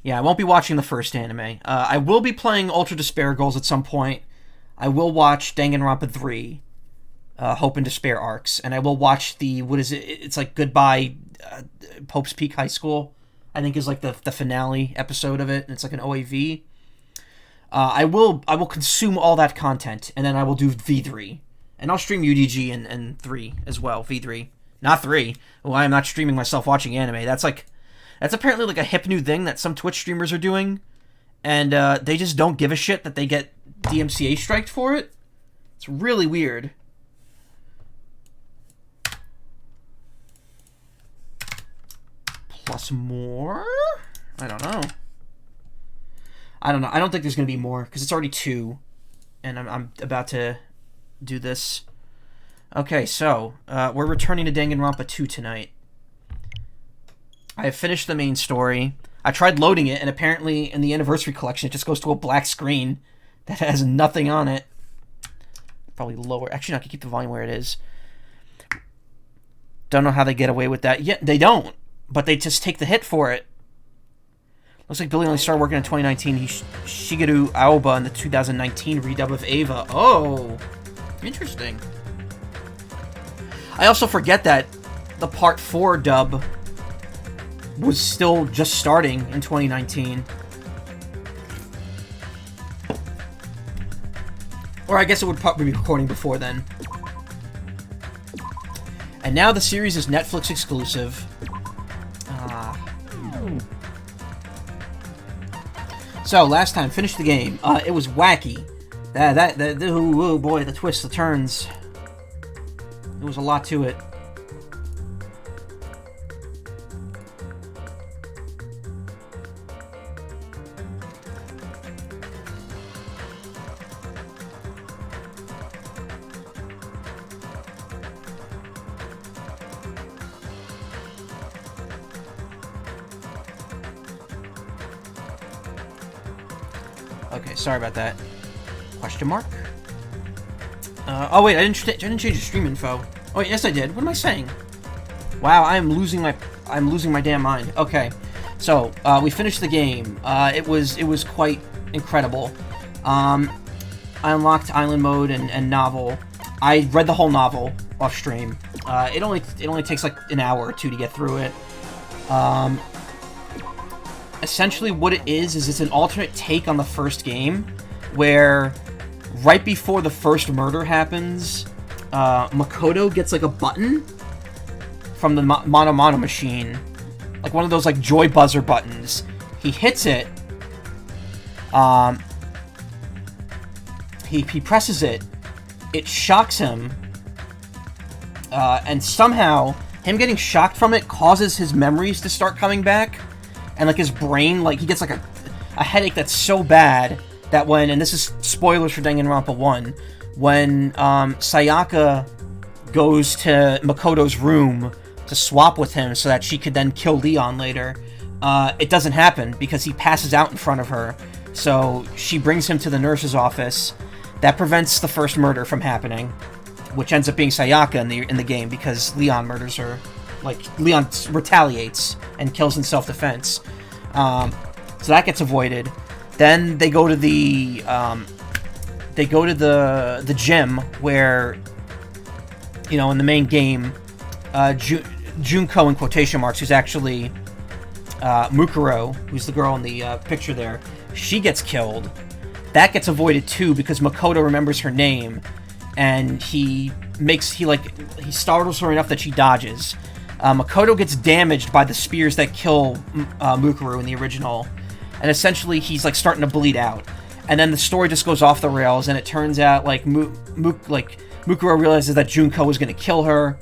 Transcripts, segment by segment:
Yeah, I won't be watching the first anime. I will be playing Ultra Despair Girls at some point. I will watch Danganronpa 3, Hope and Despair arcs, and I will watch the, what is it? It's like Goodbye Pope's Peak High School, I think is like the finale episode of it, and it's like an OAV. I will consume all that content, and then I will do V3. And I'll stream UDG and 3 as well, V3. Not 3. Well, I am not streaming myself watching anime. That's apparently like a hip new thing that some Twitch streamers are doing, and they just don't give a shit that they get DMCA striked for it. It's really weird. Plus more? I don't know. I don't think there's going to be more, because it's already 2, and I'm about to do this. Okay, so, we're returning to Danganronpa 2 tonight. I have finished the main story. I tried loading it, and apparently in the Anniversary Collection, it just goes to a black screen that has nothing on it. Probably lower. Actually, I can keep the volume where it is. Don't know how they get away with that. Yeah, they don't, but they just take the hit for it. Looks like Billy only started working in 2019. He's Shigeru Aoba in the 2019 redub of Eva. Oh, interesting. I also forget that the Part 4 dub was still just starting in 2019. Or I guess it would probably be recording before then. And now the series is Netflix exclusive. So, last time, finished the game. It was wacky. Oh boy, the twists, the turns. There was a lot to it. Okay, sorry about that. Question mark? Oh wait, I didn't change the stream info. Oh wait, yes I did. What am I saying? Wow, I'm losing my damn mind. Okay, so we finished the game. It was quite incredible. I unlocked Island Mode and novel. I read the whole novel off stream. It only takes like an hour or 2 to get through it. Essentially what it is it's an alternate take on the first game, where right before the first murder happens, Makoto gets like a button from the Monomi machine, like one of those like joy buzzer buttons. He hits it, he presses it, it shocks him, and somehow him getting shocked from it causes his memories to start coming back. And, like, his brain, like, he gets, like, a headache that's so bad that when, and this is spoilers for Danganronpa 1, when Sayaka goes to Makoto's room to swap with him so that she could then kill Leon later, it doesn't happen because he passes out in front of her. So she brings him to the nurse's office. That prevents the first murder from happening, which ends up being Sayaka in the game because Leon murders her. Like, Leon retaliates and kills in self-defense. So that gets avoided. Then they go to the gym where, you know, in the main game, Junko in quotation marks, who's actually Mukuro, who's the girl in the picture there, she gets killed. That gets avoided too because Makoto remembers her name, and he startles her enough that she dodges. Makoto gets damaged by the spears that kill Mukuro in the original, and essentially he's like starting to bleed out. And then the story just goes off the rails, and it turns out like Mukuro realizes that Junko is going to kill her.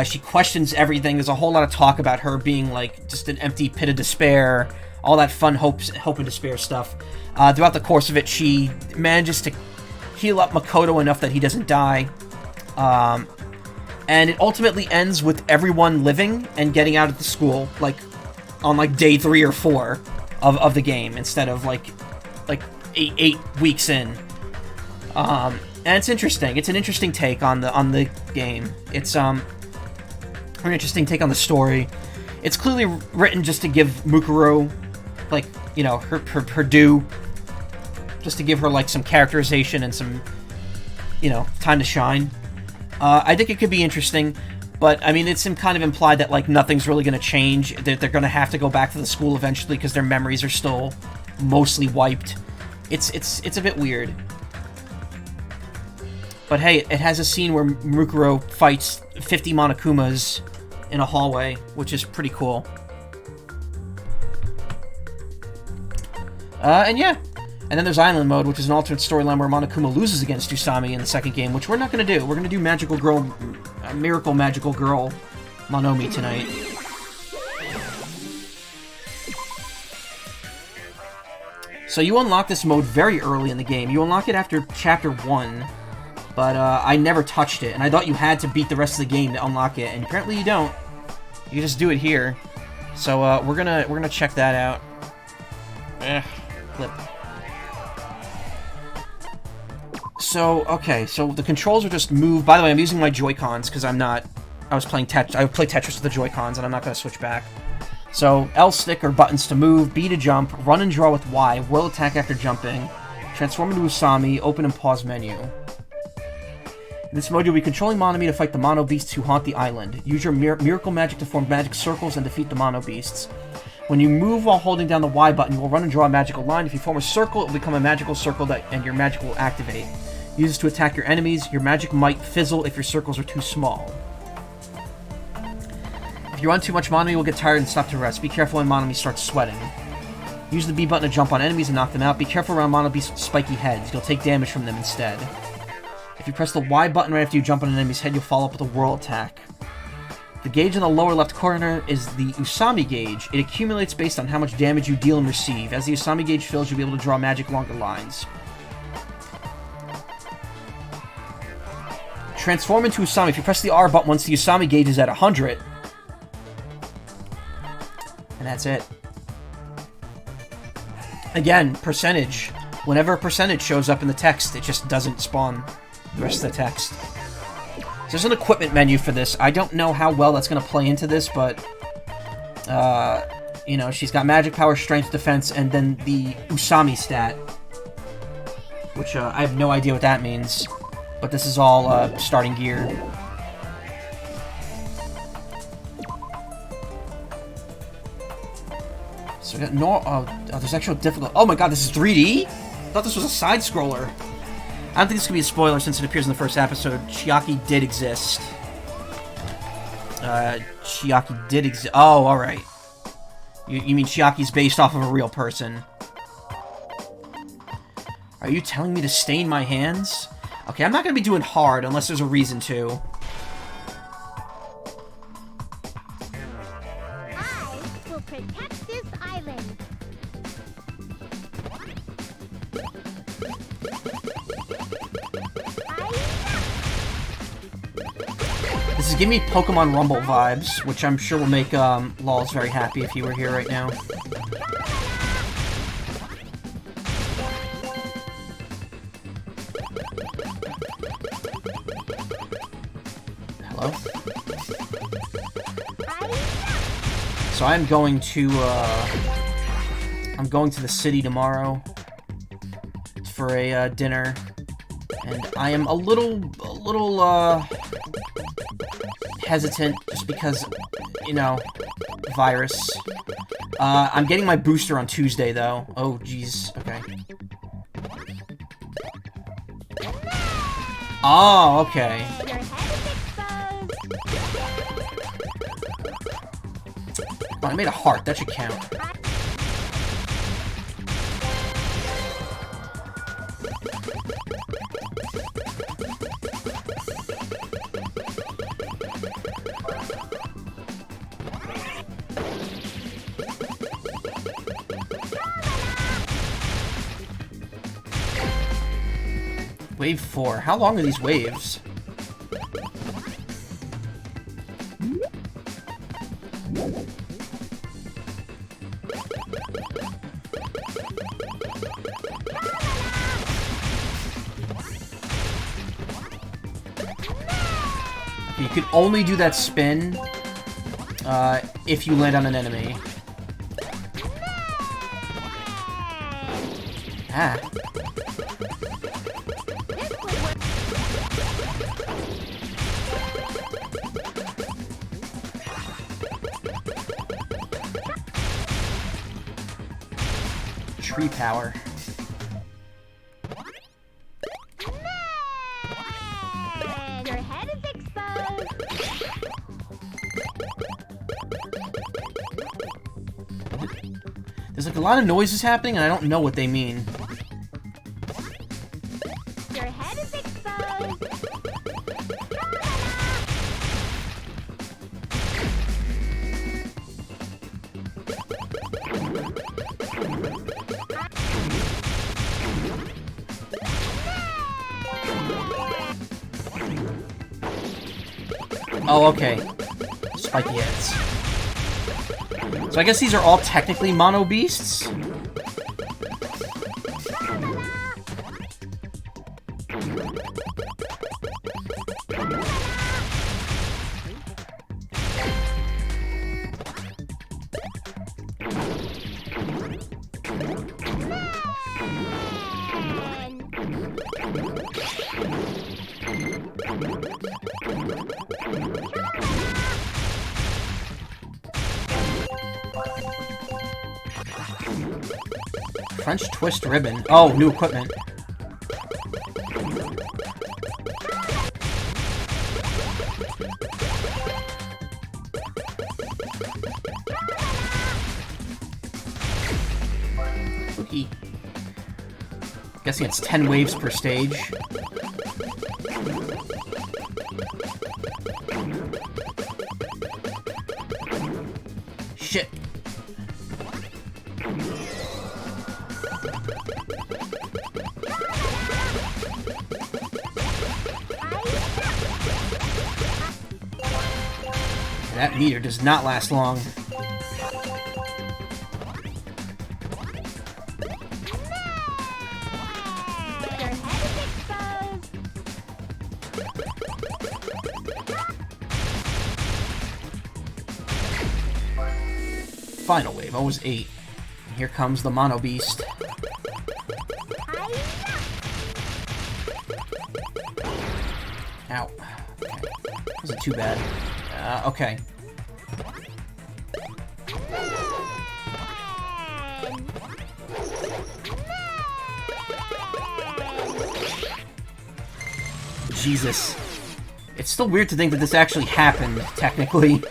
She questions everything. There's a whole lot of talk about her being like just an empty pit of despair, all that fun hope and despair stuff. Throughout the course of it, she manages to heal up Makoto enough that he doesn't die. And it ultimately ends with everyone living and getting out of the school, like, on, like, day 3 or 4 of the game, instead of, like 8 weeks in. And it's interesting. It's an interesting take on the game. It's, an interesting take on the story. It's clearly written just to give Mukuro like, you know, her due, just to give her, like, some characterization and some, you know, time to shine. I think it could be interesting, but, I mean, it's kind of implied that, like, nothing's really going to change, that they're going to have to go back to the school eventually because their memories are still mostly wiped. It's a bit weird. But hey, it has a scene where Mukuro fights 50 Monokumas in a hallway, which is pretty cool. And yeah. And then there's Island Mode, which is an alternate storyline where Monokuma loses against Usami in the second game, which we're not going to do. We're going to do Miracle Magical Girl Monomi tonight. So you unlock this mode very early in the game. You unlock it after Chapter 1, but I never touched it, and I thought you had to beat the rest of the game to unlock it, and apparently you don't. You just do it here. So we're gonna check that out. Flip. So okay, so the controls are just move. By the way, I'm using my Joy-Cons because I play Tetris with the Joy-Cons, and I'm not gonna switch back. So, L stick are buttons to move, B to jump, run and draw with Y, will attack after jumping, transform into Usami, open and pause menu. In this mode, you'll be controlling Monomi to fight the Mono Beasts who haunt the island. Use your miracle magic to form magic circles and defeat the Mono Beasts. When you move while holding down the Y button, you will run and draw a magical line. If you form a circle, it will become a magical circle and your magic will activate. Use this to attack your enemies. Your magic might fizzle if your circles are too small. If you run too much, Monomi will get tired and stop to rest. Be careful when Monomi starts sweating. Use the B button to jump on enemies and knock them out. Be careful around Monomi's spiky heads. You'll take damage from them instead. If you press the Y button right after you jump on an enemy's head, you'll follow up with a whirl attack. The gauge in the lower left corner is the Usami gauge. It accumulates based on how much damage you deal and receive. As the Usami gauge fills, you'll be able to draw magic longer lines. Transform into Usami. If you press the R button once the Usami gauge is at 100... and that's it. Again, percentage. Whenever a percentage shows up in the text, it just doesn't spawn the rest of the text. So there's an equipment menu for this. I don't know how well that's going to play into this, but... you know, she's got magic power, strength, defense, and then the Usami stat. Which, I have no idea what that means. But this is all, starting gear. So we got there's actual difficult. Oh my god, this is 3D? I thought this was a side-scroller. I don't think this could be a spoiler since it appears in the first episode. Chiaki did exist. Chiaki did exist. Oh, alright. You mean Chiaki's based off of a real person. Are you telling me to stain my hands? Okay, I'm not going to be doing hard unless there's a reason to. I will protect this island. This is giving me Pokemon Rumble vibes, which I'm sure will make Lols very happy if he were here right now. Hello? So I'm going to the city tomorrow for a dinner, and I am a little hesitant just because, you know, virus. I'm getting my booster on Tuesday though. Oh jeez. Okay. Oh, okay. Oh, I made a heart. That should count. Wave 4. How long are these waves? You can only do that spin if you land on an enemy. Ah. Tree power. Your head is exposed. There's like a lot of noises happening and I don't know what they mean. Your head is exposed. Oh, okay. Spiky heads. So I guess these are all technically mono beasts? French twist ribbon. Oh, new equipment. Spooky. Guessing it's 10 waves per stage. Shit. That meter does not last long. Final wave, always 8. And here comes the Mono Beast. Ow. Okay. Wasn't too bad. Okay. Jesus. It's still weird to think that this actually happened, technically.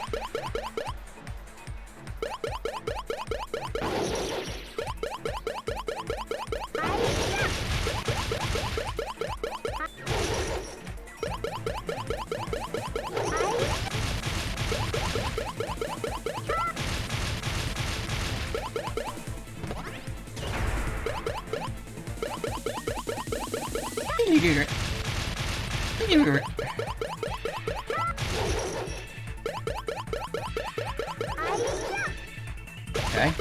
Okay.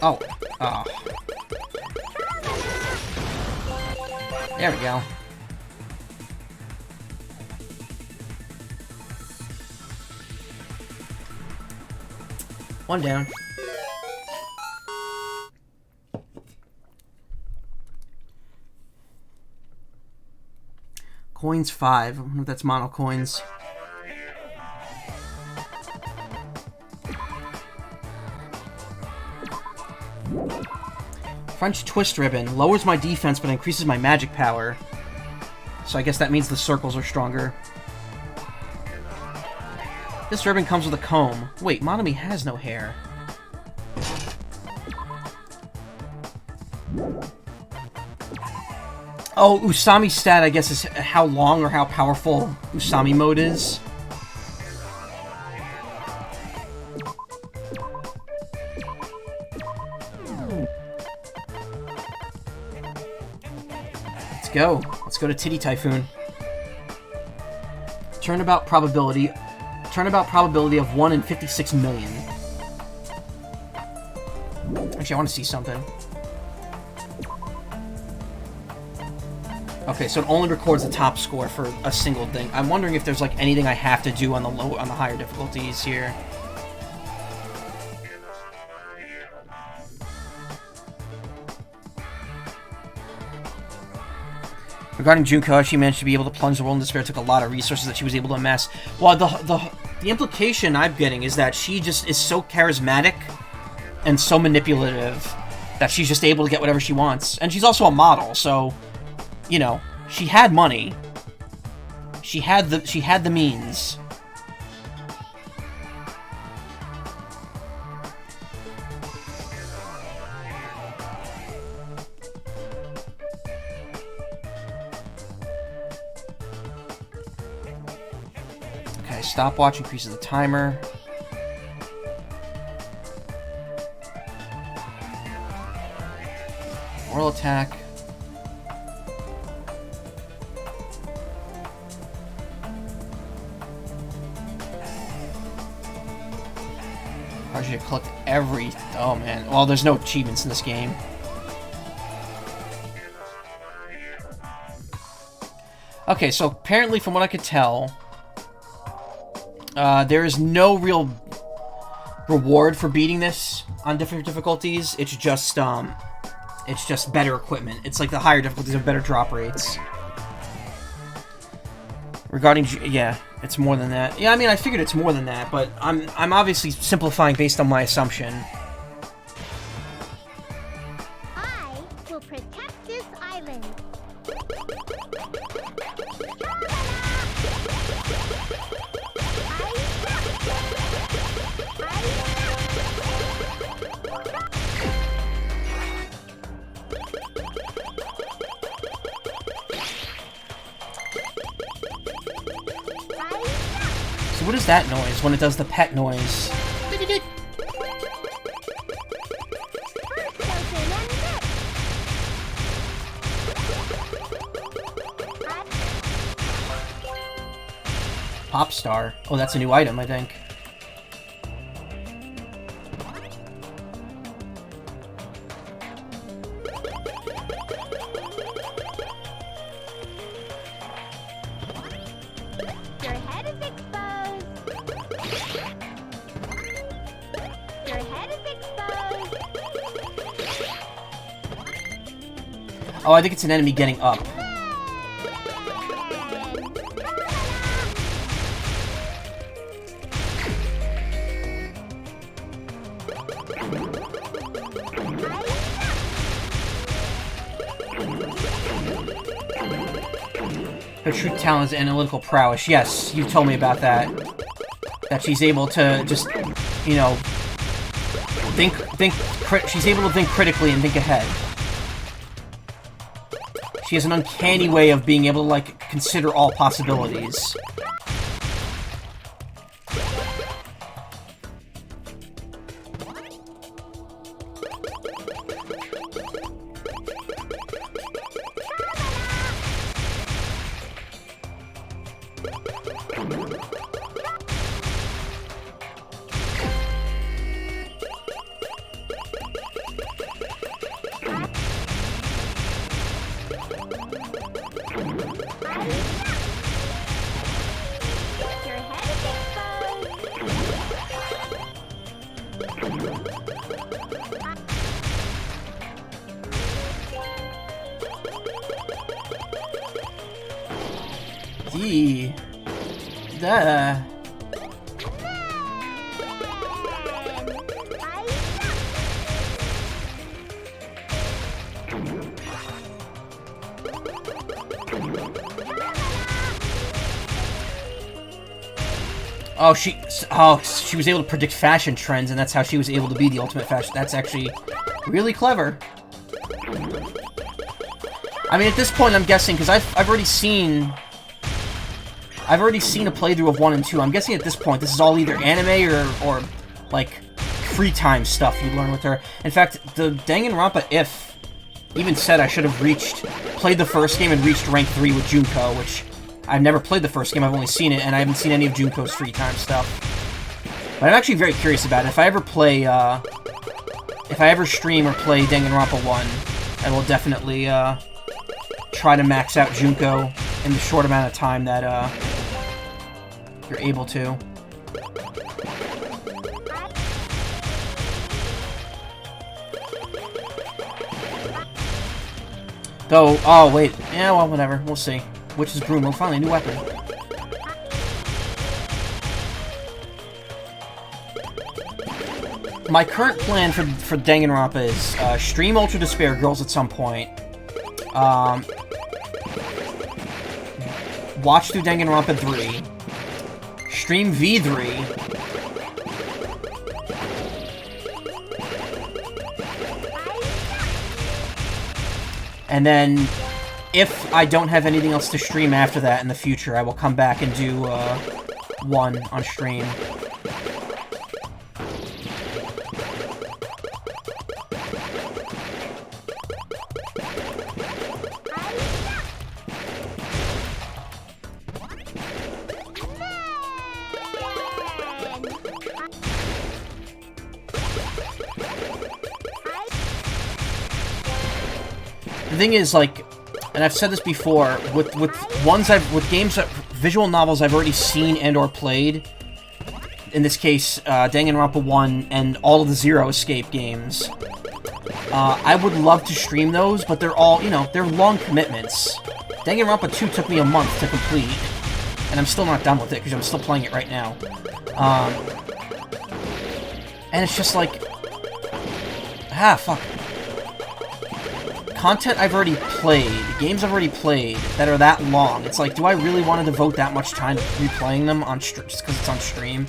Oh. Oh. There we go. One down. Coins 5. I wonder if that's mono coins. French twist ribbon. Lowers my defense but increases my magic power. So I guess that means the circles are stronger. This ribbon comes with a comb. Wait, Monomi has no hair. Oh, Usami stat, I guess, is how long or how powerful Usami mode is. Let's go. Let's go to Titty Typhoon. Turnabout probability of 1 in 56 million. Actually, I want to see something. Okay, so it only records the top score for a single thing. I'm wondering if there's like anything I have to do on the higher difficulties here. Regarding Junko, she managed to be able to plunge the world in despair. It took a lot of resources that she was able to amass. Well, the implication I'm getting is that she just is so charismatic and so manipulative that she's just able to get whatever she wants. And she's also a model, so, you know, she had money. She had the means. Okay, stopwatch increases the timer. Oral attack. Requires you to collect every... Oh, man. Well, there's no achievements in this game. Okay, so apparently, from what I could tell, there is no real reward for beating this on different difficulties. It's just better equipment. It's like the higher difficulties have better drop rates. Regarding... Yeah, it's more than that. Yeah, I mean, I figured it's more than that, but I'm obviously simplifying based on my assumption. I will protect this island. So what is that noise when it does the pet noise? Pop star. Oh, that's a new item, I think. Your head is exposed. Your head is exposed. Oh, I think it's an enemy getting up. Her true talent is analytical prowess. Yes, you told me about that. That she's able to just, you know, she's able to think critically and think ahead. She has an uncanny way of being able to, like, consider all possibilities. Your head is Gee. Duh. Oh, she was able to predict fashion trends, and that's how she was able to be the ultimate fashion. That's actually really clever. I mean, at this point, I'm guessing because I've already seen a playthrough of 1 and 2. I'm guessing at this point, this is all either anime or like free time stuff you learn with her. In fact, the Danganronpa IF even said I should have played the first game and reached rank 3 with Junko, which I've never played the first game, I've only seen it, and I haven't seen any of Junko's free time stuff. But I'm actually very curious about it. If I ever play, if I ever stream or play Danganronpa 1, I will definitely, try to max out Junko in the short amount of time that, you're able to. Though, oh wait, yeah, well, whatever, we'll see. Witch's Broom, oh, finally, a new weapon. My current plan for Danganronpa is, stream Ultra Despair Girls at some point. Watch through Danganronpa 3. Stream V3. And then, if I don't have anything else to stream after that in the future, I will come back and do, one on stream. The thing is, like, and I've said this before, with games visual novels I've already seen and or played, in this case, Danganronpa 1 and all of the Zero Escape games, I would love to stream those, but they're all, you know, they're long commitments. Danganronpa 2 took me a month to complete, and I'm still not done with it, because I'm still playing it right now. And it's just like, fuck. Content I've already played, games I've already played that are that long, it's like, do I really want to devote that much time to replaying them on just because it's on stream?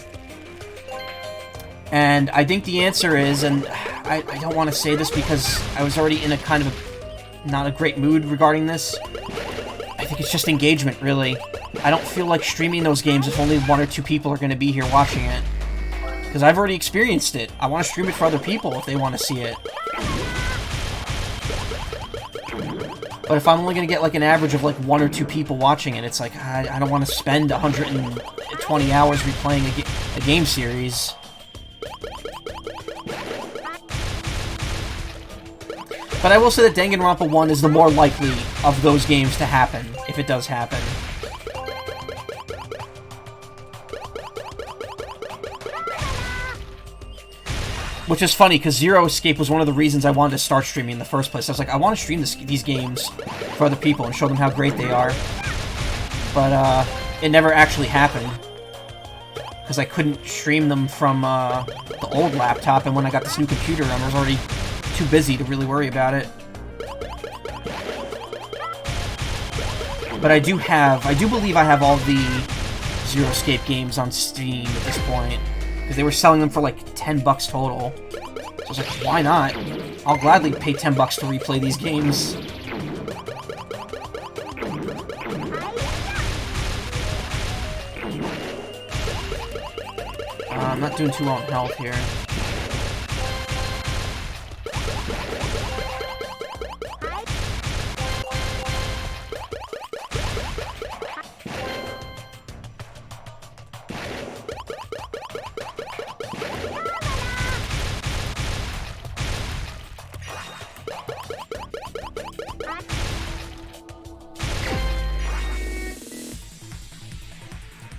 And I think the answer is, and I don't want to say this because I was already in a kind of not a great mood regarding this, I think it's just engagement, really. I don't feel like streaming those games if only 1 or 2 people are going to be here watching it. Because I've already experienced it. I want to stream it for other people if they want to see it. But if I'm only going to get, like, an average of, like, 1 or 2 people watching it, it's like, I don't want to spend 120 hours replaying a game series. But I will say that Danganronpa 1 is the more likely of those games to happen, if it does happen. Which is funny, because Zero Escape was one of the reasons I wanted to start streaming in the first place. I was like, I want to stream these games for other people and show them how great they are. But, it never actually happened. Because I couldn't stream them from, the old laptop, and when I got this new computer, I was already too busy to really worry about it. But I do believe I have all the Zero Escape games on Steam at this point. Because they were selling them for like $10 total. So I was like, why not? I'll gladly pay $10 to replay these games. I'm not doing too well in health here.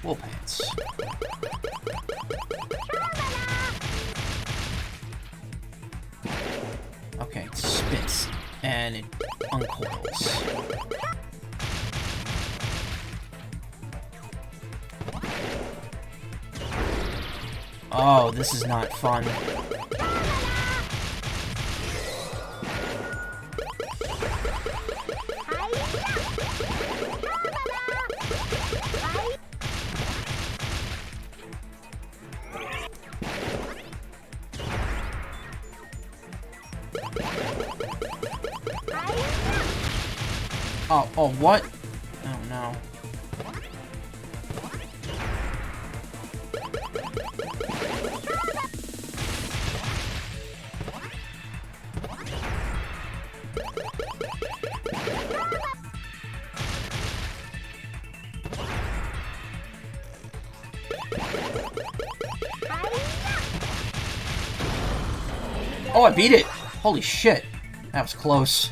Wool pants. Okay, it spits, and it uncoils. Oh, this is not fun. Oh, what? Oh, no. Oh, I beat it! Holy shit. That was close.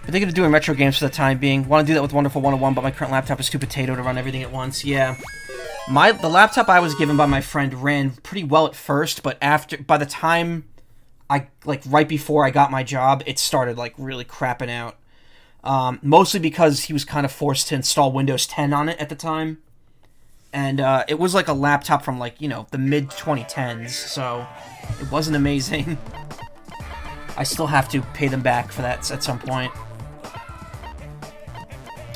But they're going to do retro games for the time being. Want to do that with Wonderful 101, but my current laptop is too potato to run everything at once. Yeah. The laptop I was given by my friend ran pretty well at first, but by the time right before I got my job, it started, like, really crapping out. Mostly because he was kind of forced to install Windows 10 on it at the time. And, it was like a laptop from, like, you know, the mid-2010s, so it wasn't amazing. I still have to pay them back for that at some point.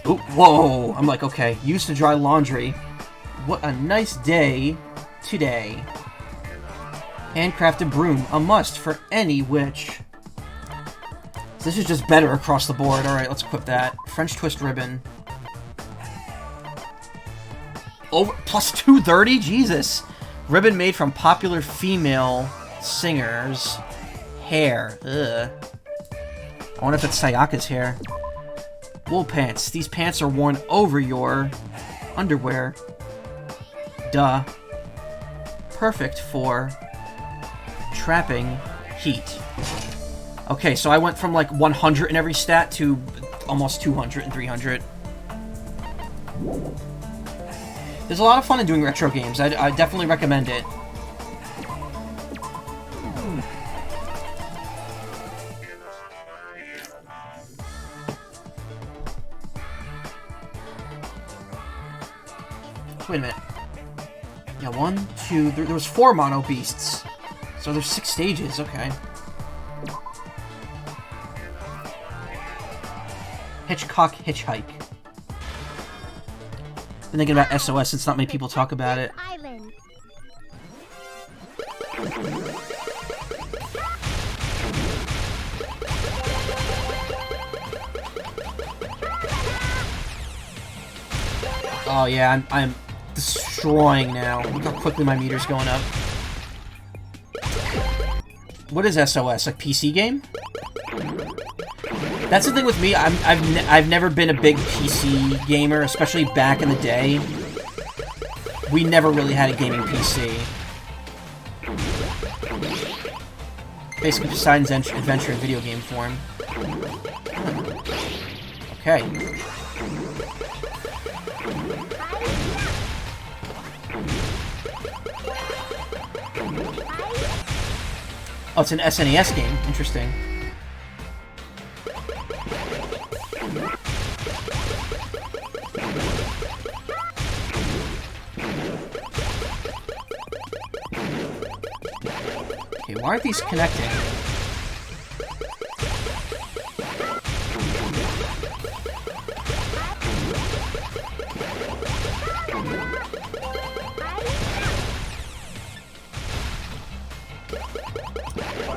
Ooh, whoa! I'm like, okay, used to dry laundry. What a nice day today. Handcrafted broom, a must for any witch. This is just better across the board. Alright, let's equip that. French twist ribbon. Over plus 230? Jesus! Ribbon made from popular female singers' hair. Ugh. I wonder if it's Sayaka's hair. Wool pants. These pants are worn over your underwear. Duh. Perfect for trapping heat. Okay, so I went from like 100 in every stat to almost 200 and 300. There's a lot of fun in doing retro games. I definitely recommend it. Wait a minute. Yeah, 1, 2, there was 4 mono beasts. So there's 6 stages, okay. Hitchcock Hitchhike. Been thinking about SOS since not many people talk about it. Island. Oh yeah, I'm destroying now. Look how quickly my meter's going up. What is SOS? Like PC game? That's the thing with me. I've never been a big PC gamer, especially back in the day. We never really had a gaming PC. Basically, Poseidon's Adventure in video game form. Okay. Oh, it's an SNES game. Interesting. Okay, why aren't these connecting?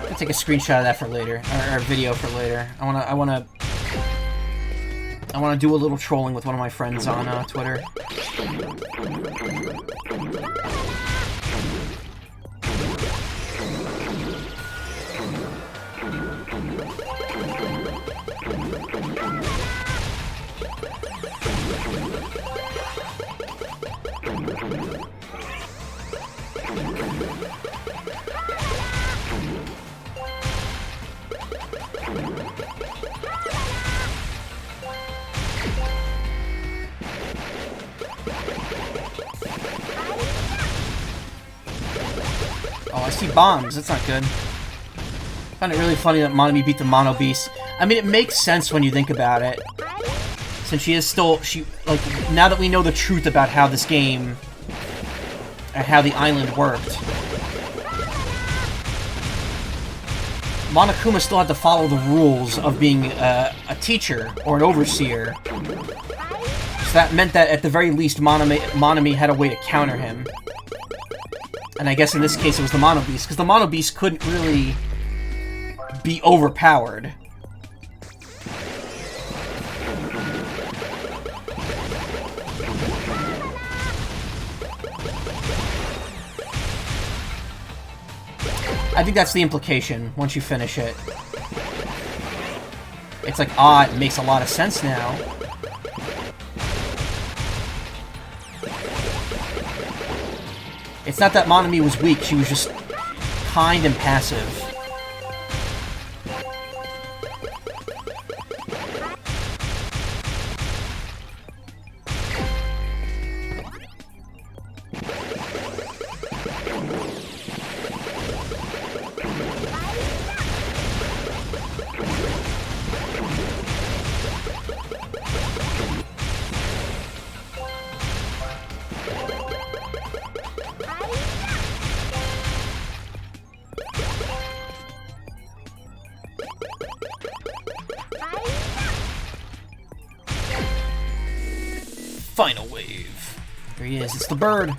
I'll take a screenshot of that for later, or a video for later. I wanna do a little trolling with one of my friends on Twitter. Oh, I see bombs. That's not good. I find it really funny that Monomi beat the Mono Beast. I mean, it makes sense when you think about it. Since she is still... now that we know the truth about how this game... and how the island worked. Monokuma still had to follow the rules of being a teacher or an overseer. So that meant that at the very least Monomi had a way to counter him. And I guess in this case it was the Mono Beast, because the Mono Beast couldn't really be overpowered. I think that's the implication once you finish it. It's like, it makes a lot of sense now. It's not that Monomi was weak, she was just kind and passive. Final wave. There he is. It's the bird.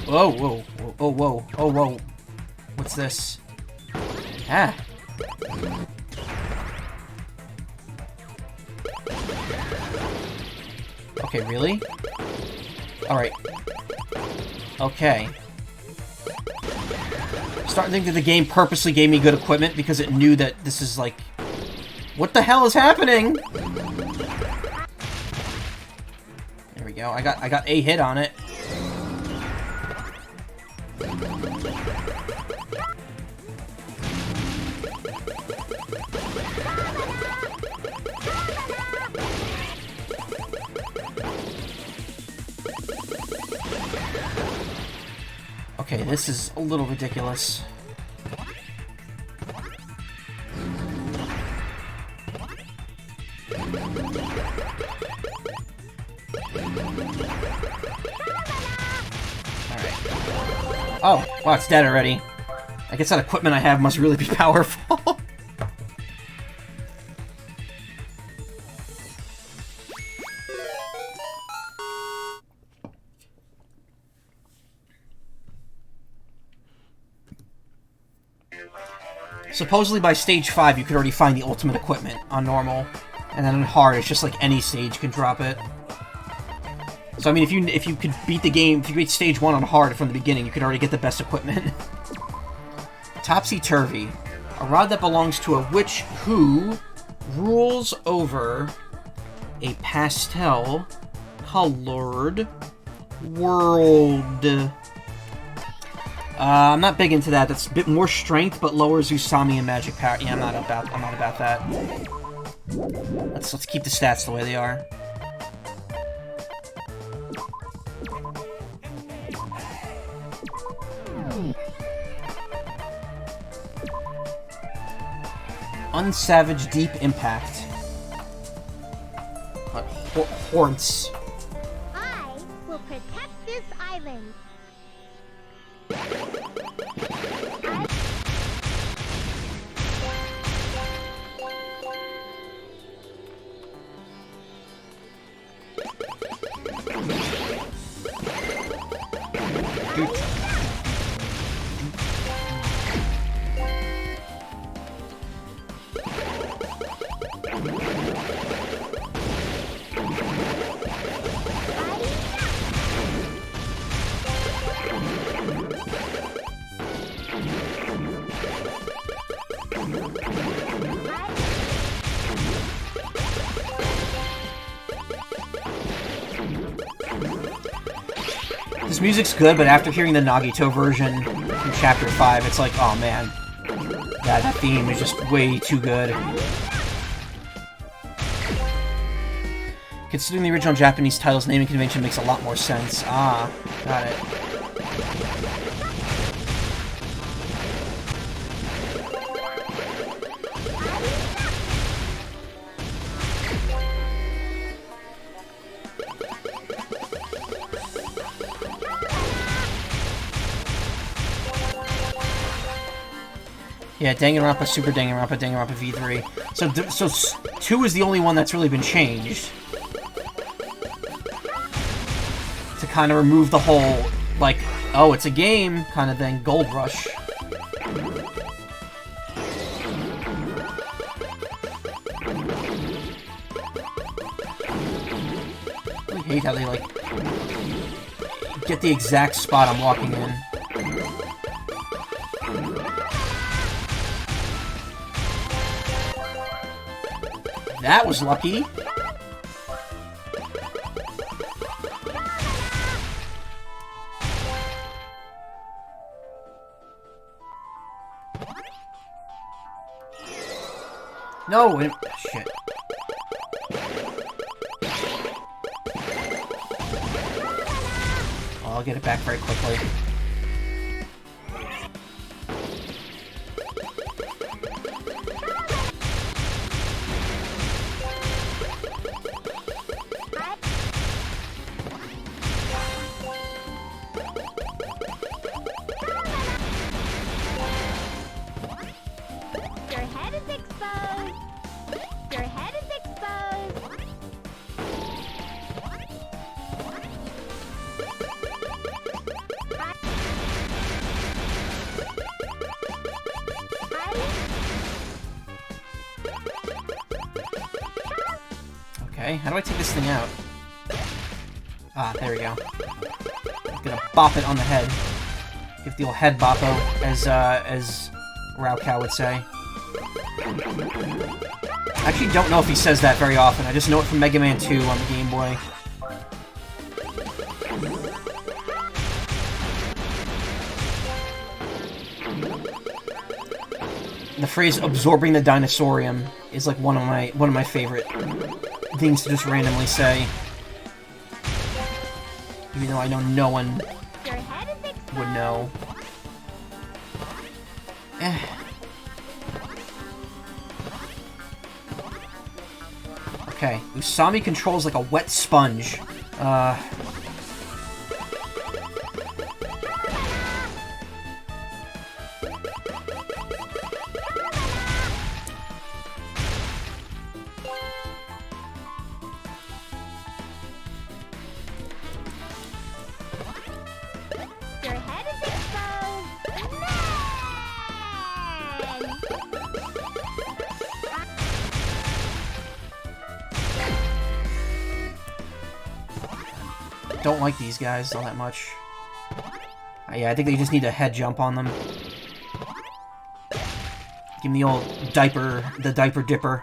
Whoa, whoa, whoa, oh, whoa, oh, whoa. What's this? Ah. Okay, really? Alright. Okay. I'm starting to think that the game purposely gave me good equipment because it knew that this is like... What the hell is happening? There we go. I got a hit on it. Okay, this is a little ridiculous. Oh, wow, it's dead already. I guess that equipment I have must really be powerful. Supposedly by stage 5 you could already find the ultimate equipment on normal. And then on hard, it's just like any stage can drop it. So I mean, if you could beat the game, if you beat stage 1 on hard from the beginning, you could already get the best equipment. Topsy-turvy. A rod that belongs to a witch who rules over a pastel-colored world. I'm not big into that. That's a bit more strength, but lowers Usami and magic power. Yeah, I'm not about that. Let's keep the stats the way they are. Unsavage Deep Impact. Horns. I will protect this island. This music's good, but after hearing the Nagito version from Chapter 5, it's like, oh man, that theme is just way too good. Considering the original Japanese title's naming convention makes a lot more sense. Ah, got it. Yeah, Danganronpa, Super Danganronpa, Danganronpa V3. So 2 is the only one that's really been changed. To kind of remove the whole, like, oh, it's a game kind of thing, Gold Rush. I hate how they, like, get the exact spot I'm walking in. That was lucky. No, shit. I'll get it back very quickly. Your head is exposed. Your Okay, how do I take this thing out? Ah, there we go. I'm gonna bop it on the head. Give the old head boppo, as Raocow would say. I actually don't know if he says that very often. I just know it from Mega Man 2 on the Game Boy. The phrase "absorbing the dinosaurium" is like one of my favorite things to just randomly say. Even though I know no one would know. Okay, Usami controls like a wet sponge. Your head is exposed. Don't like these guys all that much. Yeah, I think they just need a head jump on them. Give me the old the diaper dipper.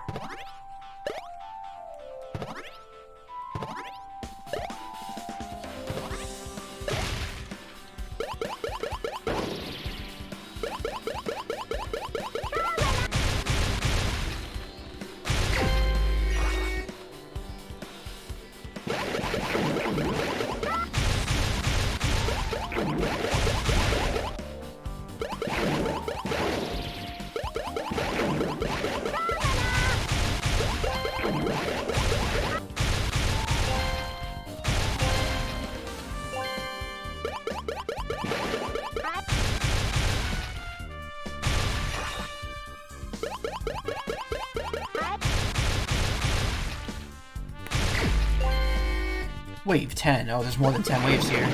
Wave 10. Oh, there's more than 10 waves here.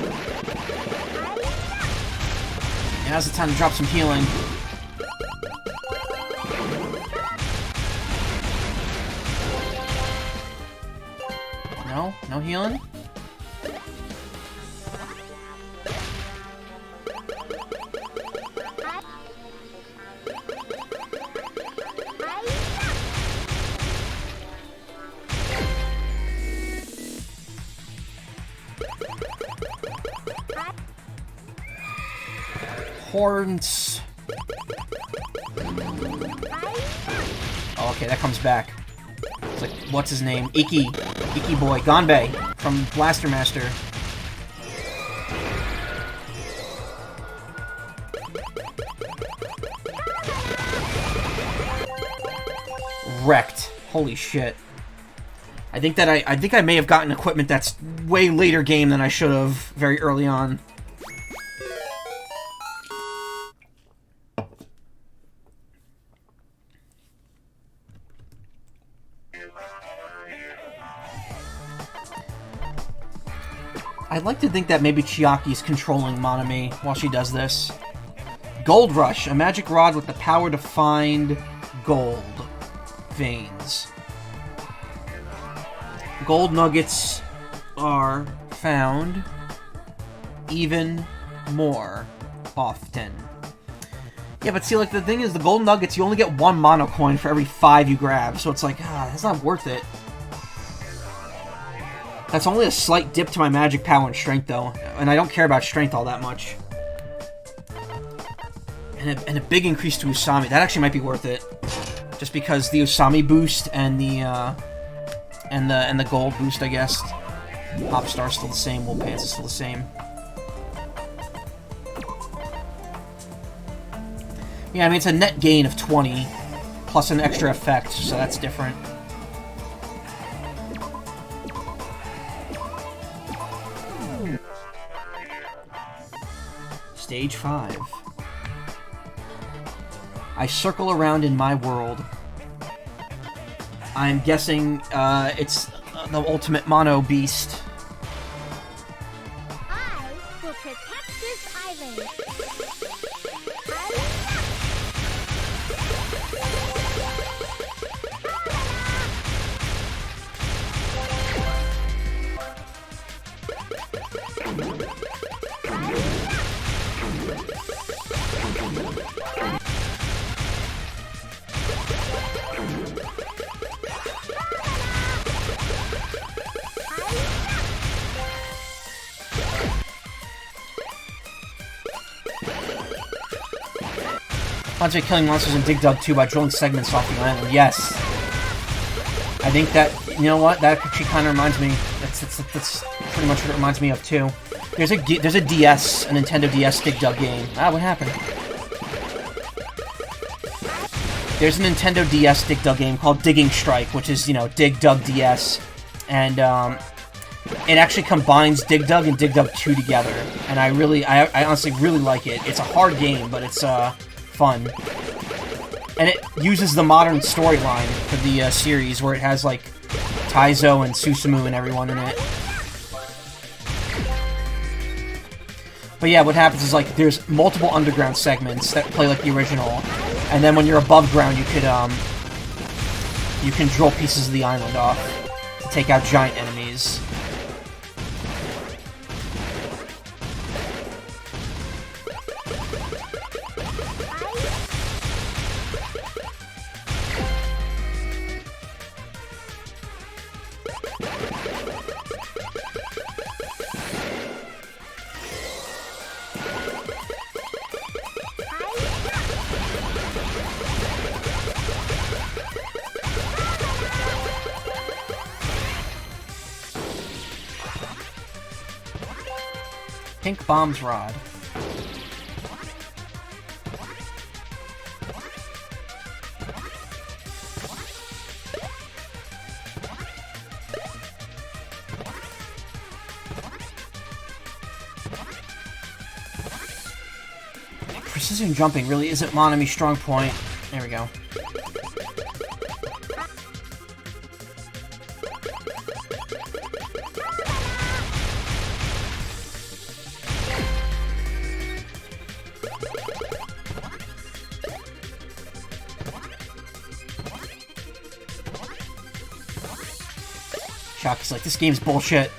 Now's the time to drop some healing. No? No healing? Horns. Oh, okay, that comes back. It's like, what's his name? Iki boy, Ganbei from Blaster Master. Wrecked. Holy shit. I think I may have gotten equipment that's way later game than I should have very early on. I'd like to think that maybe Chiaki's controlling Monomi while she does this. Gold Rush, a magic rod with the power to find gold veins. Gold nuggets are found even more often. Yeah, but see, like, the thing is, the gold nuggets, you only get one mono coin for every 5 you grab, so it's like, that's not worth it. That's only a slight dip to my magic power and strength, though, and I don't care about strength all that much. And a big increase to Usami. That actually might be worth it, just because the Usami boost and the gold boost, I guess. Popstar's still the same. Wool Pants is still the same. Yeah, I mean, it's a net gain of 20 plus an extra effect, so that's different. Stage 5. I circle around in my world. I'm guessing it's the ultimate mono beast. I will protect this island. Reminds me of killing monsters in Dig Dug 2 by drilling segments off the island. Yes. I think that, you know what, that actually kind of reminds me, that's pretty much what it reminds me of too. There's a DS, a Nintendo DS Dig Dug game. Ah, what happened? There's a Nintendo DS Dig Dug game called Digging Strike, which is, you know, Dig Dug DS. And, it actually combines Dig Dug and Dig Dug 2 together. And I honestly really like it. It's a hard game, but it's, fun. And it uses the modern storyline for the series, where it has, like, Taizo and Susumu and everyone in it. But yeah, what happens is, like, there's multiple underground segments that play like the original. And then when you're above ground, you can drill pieces of the island off to take out giant enemies. Pink Bomb's Rod. Precision jumping really isn't Monomi's strong point. There we go. Shock's like, this game's bullshit.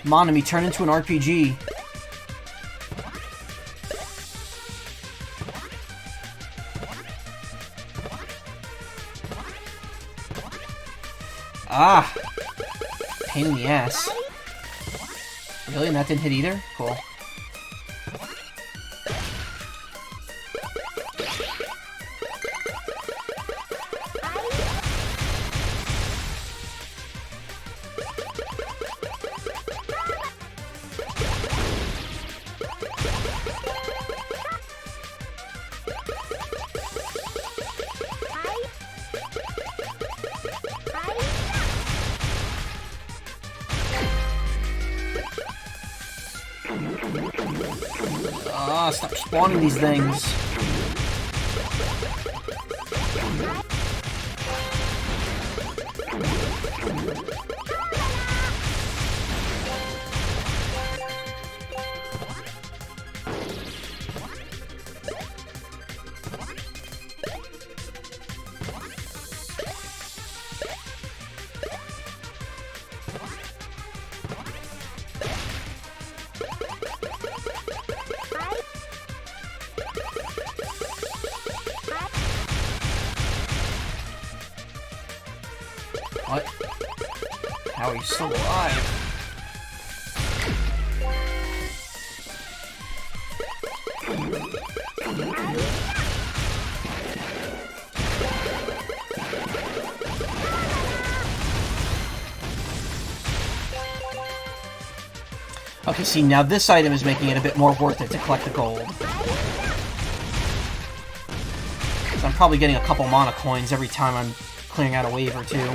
Monomi turned into an RPG. Ah! Pain in the ass. Really? And that didn't hit either? Cool. Ah, stop spawning these things. What? How are you still alive? Okay, see, now this item is making it a bit more worth it to collect the gold. So I'm probably getting a couple mana coins every time I'm clearing out a wave or two.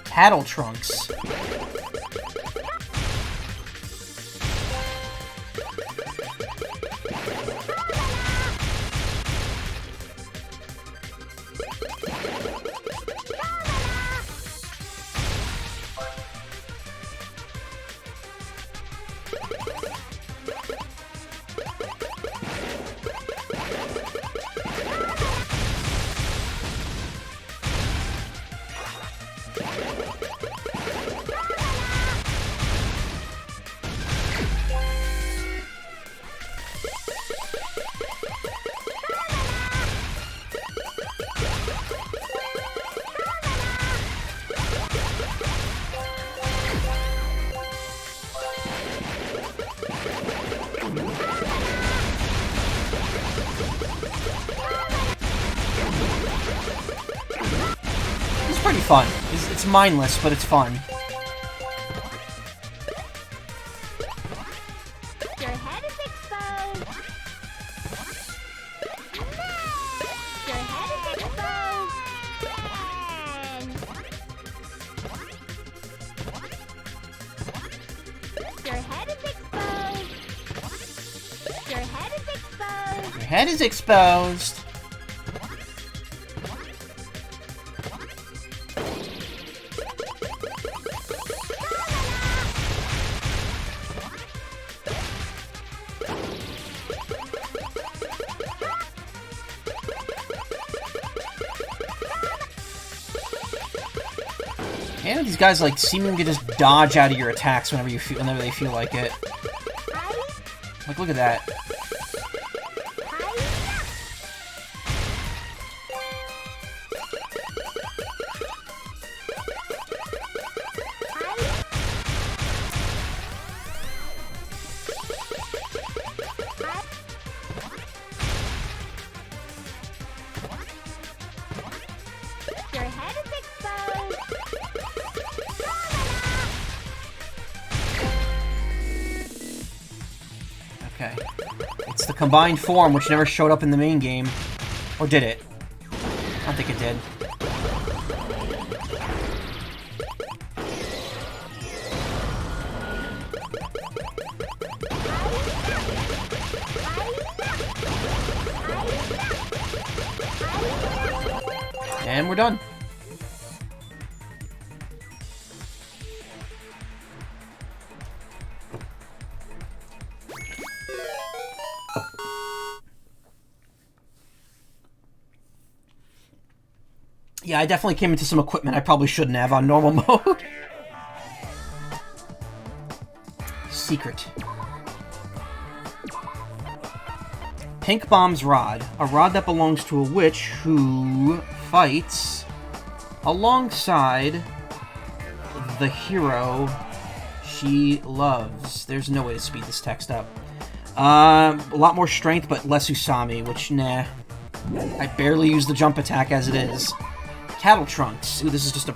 Cattle trunks. pretty fun. It's mindless, but it's fun. Your head is exposed. Your head is exposed. Your head is exposed. Your head is exposed. Your head is exposed. And these guys like seemingly just dodge out of your attacks whenever they feel like it. Like, look at that. Your head is exposed. Okay. It's the combined form, which never showed up in the main game. Or did it? I don't think it did. And we're done. Yeah, I definitely came into some equipment I probably shouldn't have on normal mode. Secret. Pink Bomb's Rod. A rod that belongs to a witch who fights alongside the hero she loves. There's no way to speed this text up. A lot more strength, but less Usami, which, nah. I barely use the jump attack as it is. Cattle Trunks. Ooh, this is just a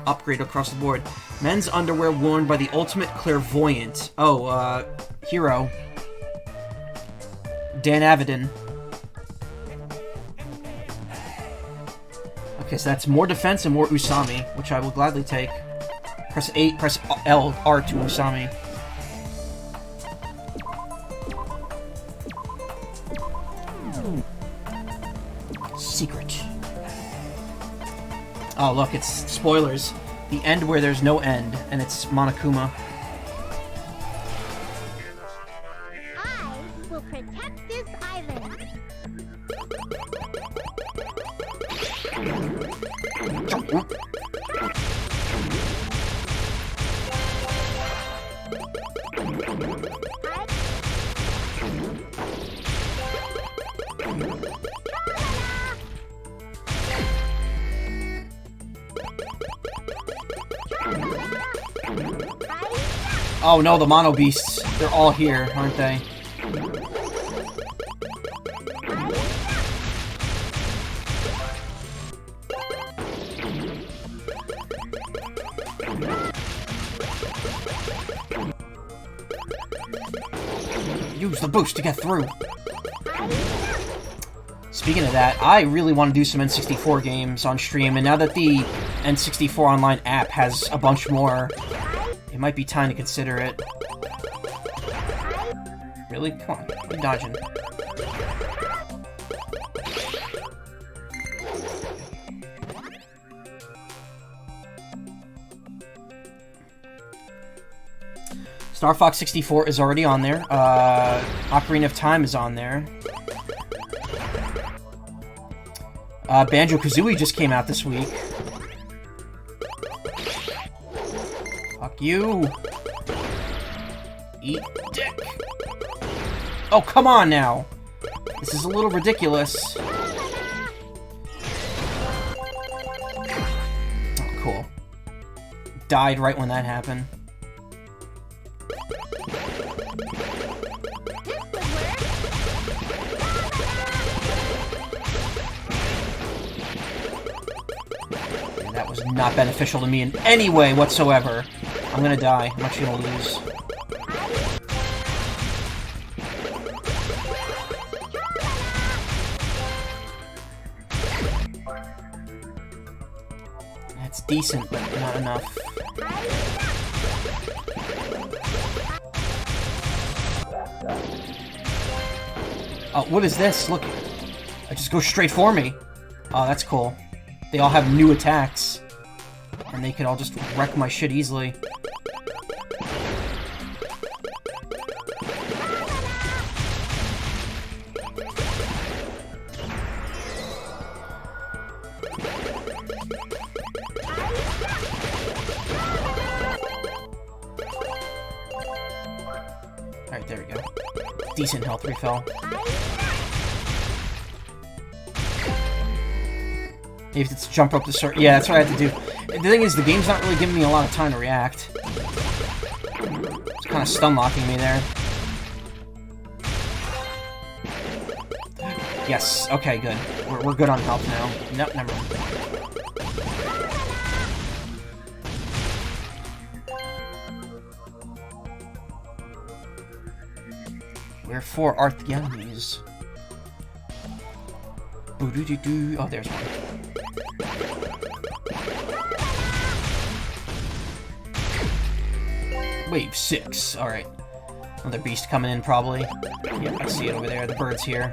upgrade across the board. Men's underwear worn by the ultimate clairvoyant. Oh, hero. Dan Avedon. Okay, so that's more defense and more Usami, which I will gladly take. Press L, R to Usami. Secret. Oh, look, it's spoilers. The end where there's no end, and it's Monokuma. I will protect this island. Oh no, the Mono Beasts. They're all here, aren't they? Use the boost to get through. Speaking of that, I really want to do some N64 games on stream, and now that the N64 Online app has a bunch more, it might be time to consider it. Really? Come on, keep dodging. Star Fox 64 is already on there. Ocarina of Time is on there. Banjo-Kazooie just came out this week. Fuck you. Eat dick. Oh, come on now. This is a little ridiculous. Oh, cool. Died right when that happened. That was not beneficial to me in any way whatsoever. I'm gonna die. I'm actually gonna lose. That's decent, but not enough. Oh, what is this? Look. It just goes straight for me. Oh, that's cool. They all have new attacks. And they could all just wreck my shit easily. Alright, there we go. Decent health refill. Maybe it's jump up the circle. Yeah, that's what I have to do. The thing is, the game's not really giving me a lot of time to react. It's kind of stun-locking me there. Yes, okay, good. We're good on health now. Nope, never mind. Where for are the enemies? Boo-doo-doo-doo. Oh, there's one. Wave 6. Alright. Another beast coming in, probably. Yep, I see it over there. The bird's here.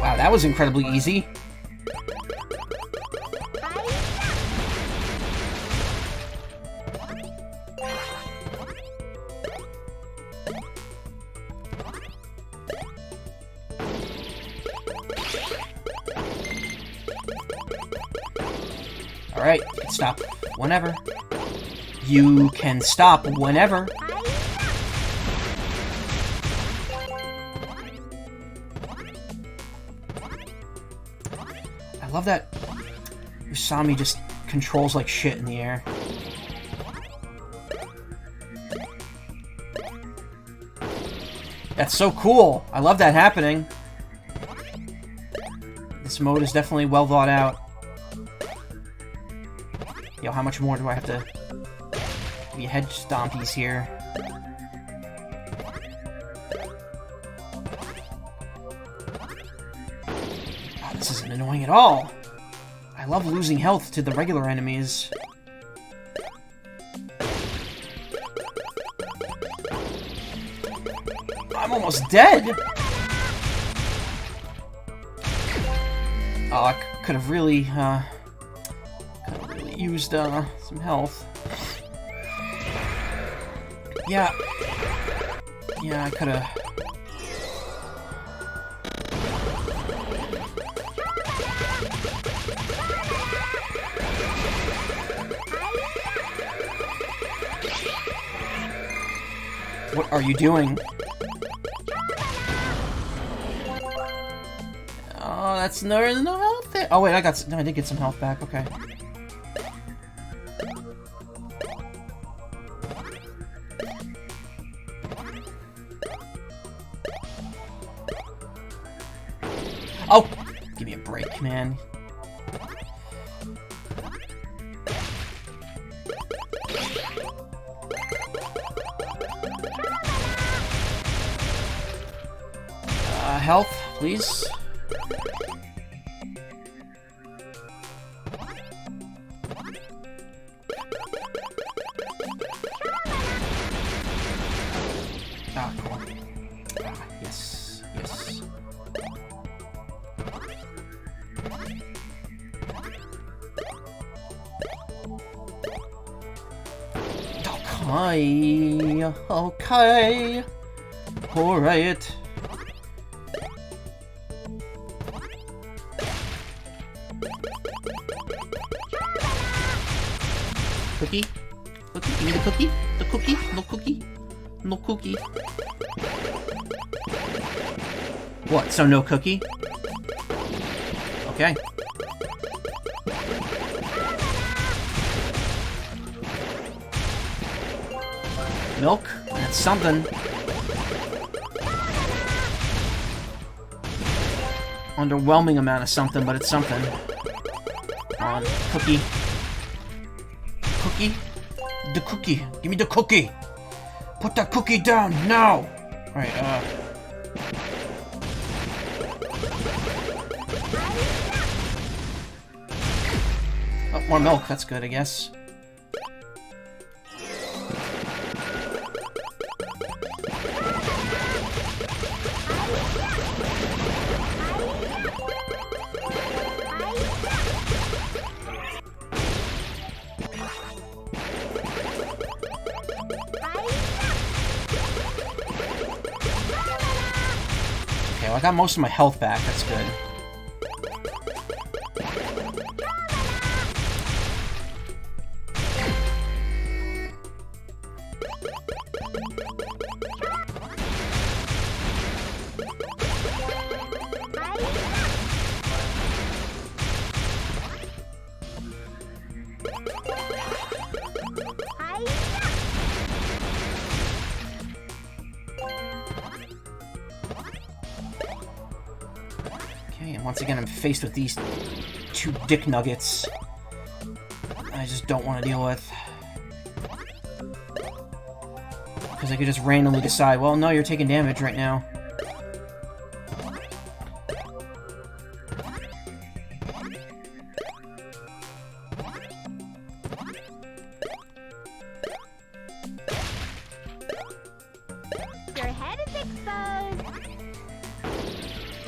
Wow, that was incredibly easy. Alright, you can stop whenever. You can stop whenever. I love that Usami just controls like shit in the air. That's so cool! I love that happening. This mode is definitely well thought out. Yo, how much more do I have to be head stompies here? Oh, this isn't annoying at all. I love losing health to the regular enemies. I'm almost dead! Oh, I could have really, used, some health. Yeah. Yeah, I could've... What are you doing? Oh, that's no health there. Oh wait, I did get some health back. Okay. Oh, give me a break, man. Health, please. Ah, cool. Ah, yes, yes. Okay, okay. All right. Cookie? Cookie? Give me the cookie? The cookie? No cookie? No cookie. What? So no cookie? Okay. Milk? That's something. Underwhelming amount of something, but it's something. Come on, cookie. Cookie? The cookie. Give me the cookie. Put that cookie down now. Alright, oh, more milk. That's good, I guess. Okay, well, I got most of my health back. That's good. Okay, and once again I'm faced with these two dick nuggets I just don't want to deal with. Because I could just randomly decide, well, no, you're taking damage right now. Your head is exposed.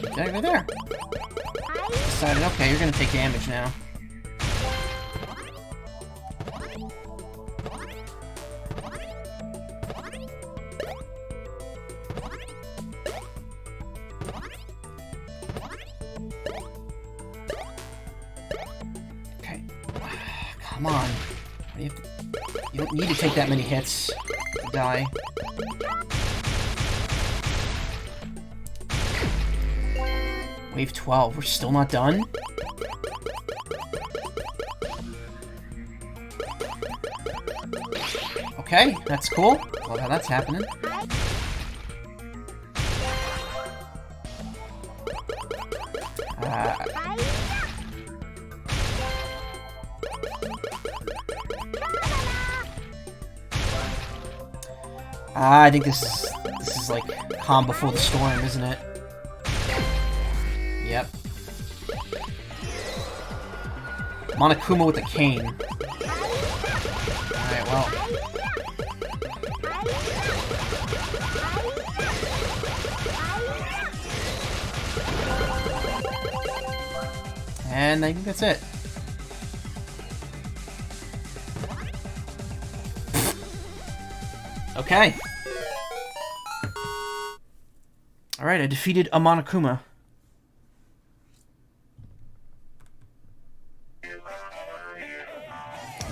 Okay, right there. Decided, okay, you're gonna take damage now. Okay. Come on. You don't need to take that many hits to die. Wave 12. We're still not done? Okay, that's cool. Love how that's happening. I think this is like calm before the storm, isn't it? Yep. Monokuma with the cane. Alright, well. And I think that's it. Okay. Alright, I defeated a Monokuma. I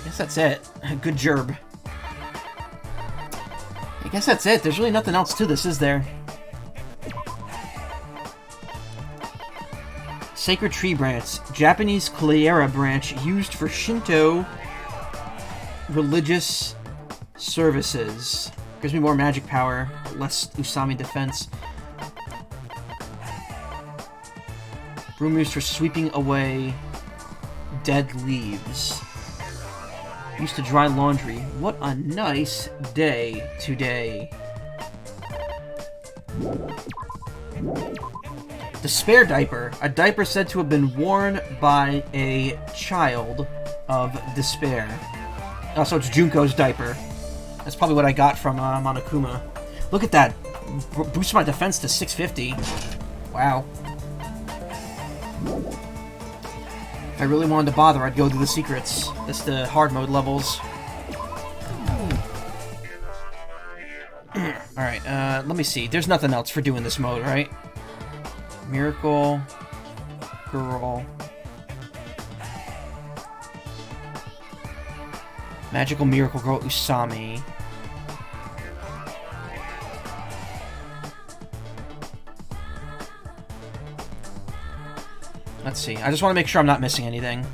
guess that's it. Good job. I guess that's it. There's really nothing else to this, is there? Sacred Tree Branch. Japanese Cleara branch used for Shinto religious services. Gives me more magic power, less Usami defense. Broom used for sweeping away dead leaves. Used to dry laundry. What a nice day today. Despair diaper. A diaper said to have been worn by a child of despair. Oh, so it's Junko's diaper. That's probably what I got from Monokuma. Look at that. Boosts my defense to 650. Wow. If I really wanted to bother, I'd go to the secrets. That's the hard mode levels. Alright, let me see. There's nothing else for doing this mode, right? Miracle Girl. Magical Miracle Girl Usami. Let's see. I just want to make sure I'm not missing anything.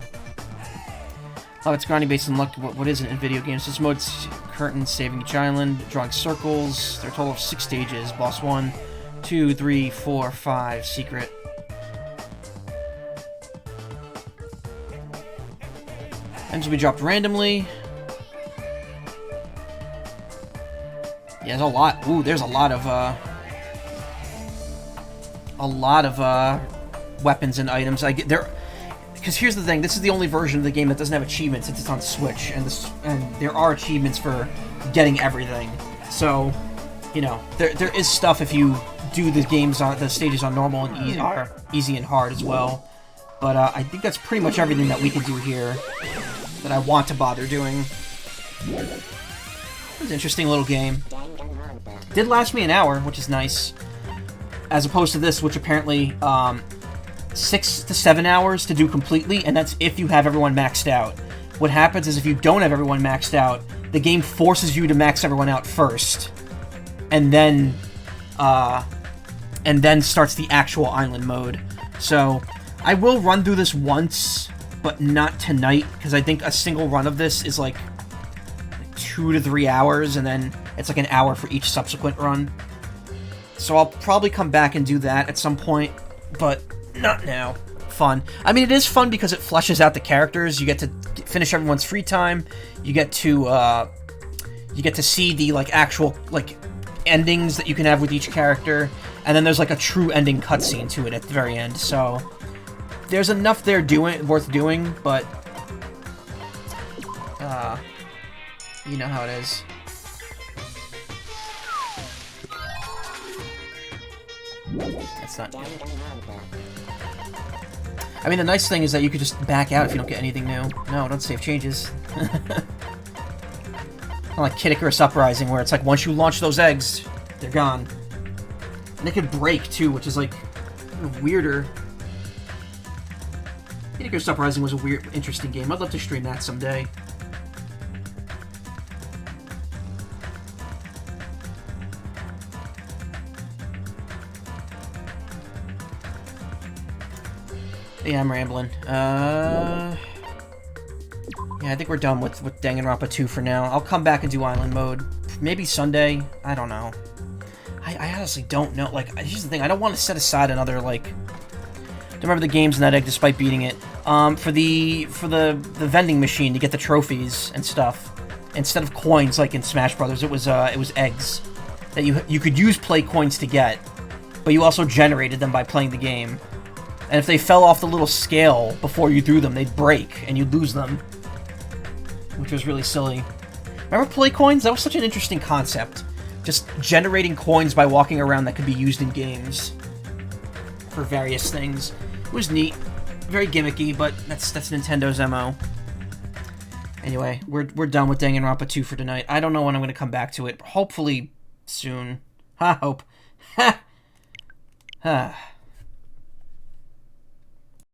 Oh, it's grinding based on luck. What is it in video games? This mode's curtain, saving each island, drawing circles. There are a total of 6 stages. Boss 1, 2, 3, 4, 5. Secret. Ends will be dropped randomly. Yeah, there's a lot. Ooh, there's a lot of weapons and items. Because here's the thing, this is the only version of the game that doesn't have achievements since it's on Switch, and there are achievements for getting everything. So, you know, there is stuff if you do the stages on normal and easy and hard as well. But I think that's pretty much everything that we can do here that I want to bother doing. It was an interesting little game. Did last me an hour, which is nice, as opposed to this, which apparently 6 to 7 hours to do completely, and that's if you have everyone maxed out. What happens is if you don't have everyone maxed out, the game forces you to max everyone out first, and then starts the actual island mode. So I will run through this once, but not tonight, because I think a single run of this is like 2 to 3 hours, and then it's like an hour for each subsequent run. So I'll probably come back and do that at some point, but not now. Fun. I mean, it is fun because it fleshes out the characters. You get to finish everyone's free time. You get to see the like actual like endings that you can have with each character, and then there's like a true ending cutscene to it at the very end. So there's enough there worth doing, but you know how it is. That's not good. I mean, the nice thing is that you could just back out if you don't get anything new. No, don't save changes. Not like Kid Icarus Uprising, where it's like once you launch those eggs, they're gone. And they could break, too, which is like weirder. Kid Icarus Uprising was a weird, interesting game. I'd love to stream that someday. Yeah, I'm rambling. Yeah, I think we're done with Danganronpa 2 for now. I'll come back and do Island Mode. Maybe Sunday? I don't know. I honestly don't know. Like, here's the thing. I don't want to set aside another, like... Don't remember the games in that egg despite beating it. For the vending machine to get the trophies and stuff. Instead of coins like in Smash Brothers, it was eggs. That you could use play coins to get. But you also generated them by playing the game. And if they fell off the little scale before you threw them, they'd break, and you'd lose them. Which was really silly. Remember play coins? That was such an interesting concept. Just generating coins by walking around that could be used in games. For various things. It was neat. Very gimmicky, but that's Nintendo's MO. Anyway, we're done with Danganronpa 2 for tonight. I don't know when I'm going to come back to it. Hopefully soon. Ha, hope. Ha! Ha.